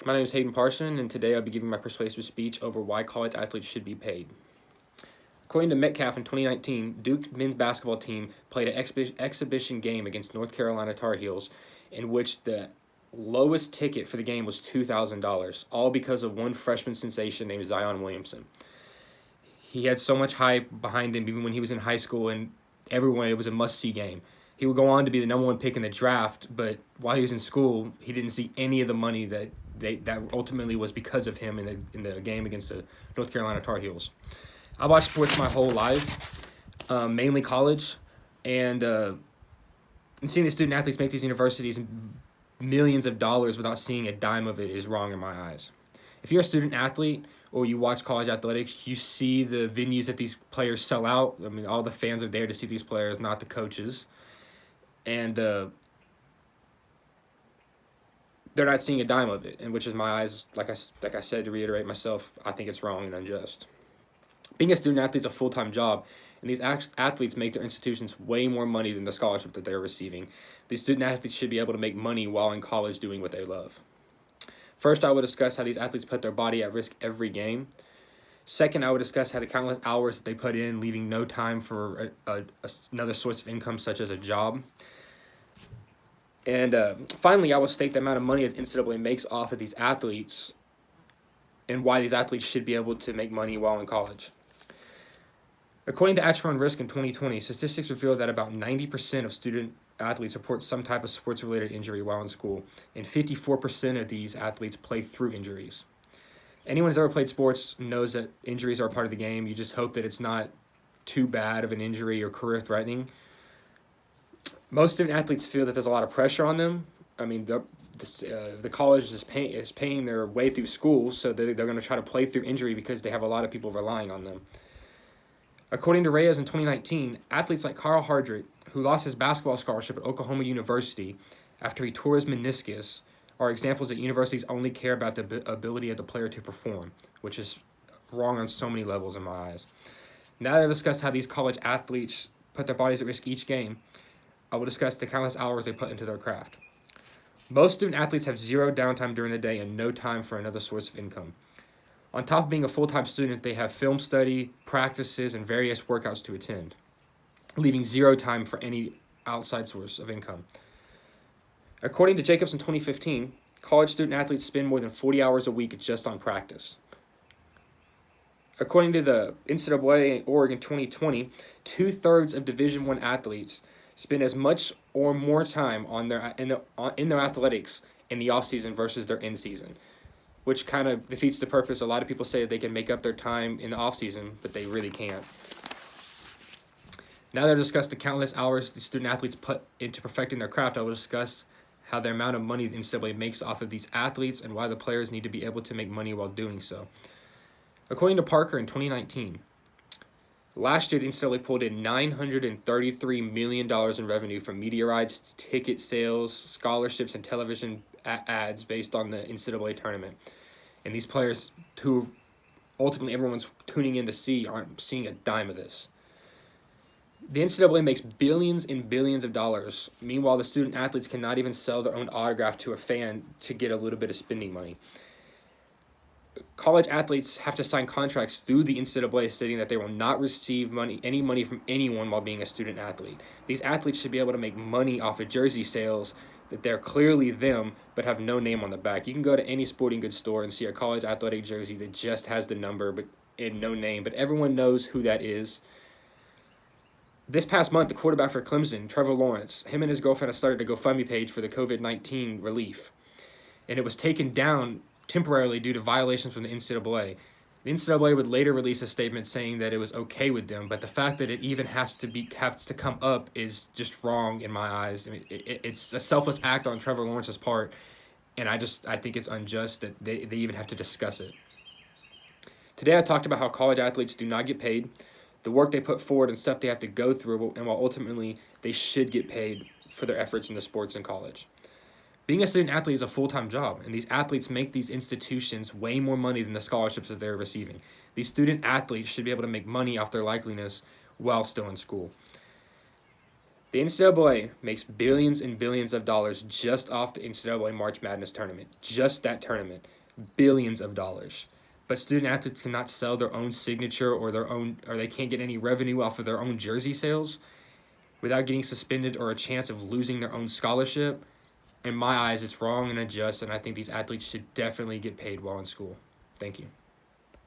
My name is Hayden Parson, and today I'll be giving my persuasive speech over why college athletes should be paid. According to Metcalf in 2019, Duke's men's basketball team played an exhibition game against North Carolina Tar Heels in which the lowest ticket for the game was $2,000, all because of one freshman sensation named Zion Williamson. He had so much hype behind him even when he was in high school, and everyone, it was a must-see game. He would go on to be the number one pick in the draft, but while he was in school, he didn't see any of the money that ultimately was because of him in the game against the North Carolina Tar Heels. I watched sports my whole life, mainly college, and seeing the student athletes make these universities millions of dollars without seeing a dime of it is wrong in my eyes. If you're a student athlete or you watch college athletics, you see the venues that these players sell out. I mean, all the fans are there to see these players, not the coaches. And they're not seeing a dime of it, and which is my eyes, like I said, to reiterate myself, I think it's wrong and unjust. Being a student athlete is a full-time job, and these athletes make their institutions way more money than the scholarship that they're receiving. These student athletes should be able to make money while in college doing what they love. First, I will discuss how these athletes put their body at risk every game. Second, I will discuss how the countless hours that they put in, leaving no time for another source of income such as a job. And finally, I will state the amount of money that the NCAA makes off of these athletes and why these athletes should be able to make money while in college. According to Actual Risk in 2020, statistics reveal that about 90% of student athletes report some type of sports-related injury while in school, and 54% of these athletes play through injuries. Anyone who's ever played sports knows that injuries are a part of the game. You just hope that it's not too bad of an injury or career-threatening. Most student athletes feel that there's a lot of pressure on them. I mean, the college is paying their way through school, so they're going to try to play through injury because they have a lot of people relying on them. According to Reyes in 2019, athletes like Carl Hardrick, who lost his basketball scholarship at Oklahoma University after he tore his meniscus, are examples that universities only care about the ability of the player to perform, which is wrong on so many levels in my eyes. Now that I've discussed how these college athletes put their bodies at risk each game, I will discuss the countless hours they put into their craft. Most student athletes have zero downtime during the day and no time for another source of income. On top of being a full-time student, they have film study, practices, and various workouts to attend, leaving zero time for any outside source of income. According to Jacobs in 2015, college student athletes spend more than 40 hours a week just on practice. According to the NCAA in Oregon 2020, 2/3 of Division I athletes spend as much or more time on in their athletics in the off-season versus their in-season, which kind of defeats the purpose. A lot of people say they can make up their time in the off-season, but they really can't. Now that I've discussed the countless hours the student athletes put into perfecting their craft, I will discuss how the amount of money the NCAA makes off of these athletes and why the players need to be able to make money while doing so. According to Parker in 2019, last year, the NCAA pulled in $933 million in revenue from media rights, ticket sales, scholarships, and television ads based on the NCAA tournament. And these players, who ultimately everyone's tuning in to see, aren't seeing a dime of this. The NCAA makes billions and billions of dollars. Meanwhile, the student athletes cannot even sell their own autograph to a fan to get a little bit of spending money. College athletes have to sign contracts through the NCAA stating that they will not receive any money from anyone while being a student athlete. These athletes should be able to make money off of jersey sales that they're clearly them but have no name on the back. You can go to any sporting goods store and see a college athletic jersey that just has the number and no name, but everyone knows who that is. This past month, the quarterback for Clemson, Trevor Lawrence, him and his girlfriend have started a GoFundMe page for the COVID-19 relief, and it was taken down temporarily due to violations from the NCAA. The NCAA would later release a statement saying that it was okay with them, but the fact that it even has to come up is just wrong in my eyes. I mean, it's a selfless act on Trevor Lawrence's part, and I think it's unjust that they even have to discuss it. Today I talked about how college athletes do not get paid, the work they put forward and stuff they have to go through, and while ultimately they should get paid for their efforts in the sports in college. Being a student athlete is a full-time job, and these athletes make these institutions way more money than the scholarships that they're receiving. These student athletes should be able to make money off their likeliness while still in school. The NCAA makes billions and billions of dollars just off the NCAA March Madness tournament. Just that tournament. Billions of dollars. But student athletes cannot sell their own signature or they can't get any revenue off of their own jersey sales without getting suspended or a chance of losing their own scholarship. In my eyes, it's wrong and unjust, and I think these athletes should definitely get paid while in school. Thank you.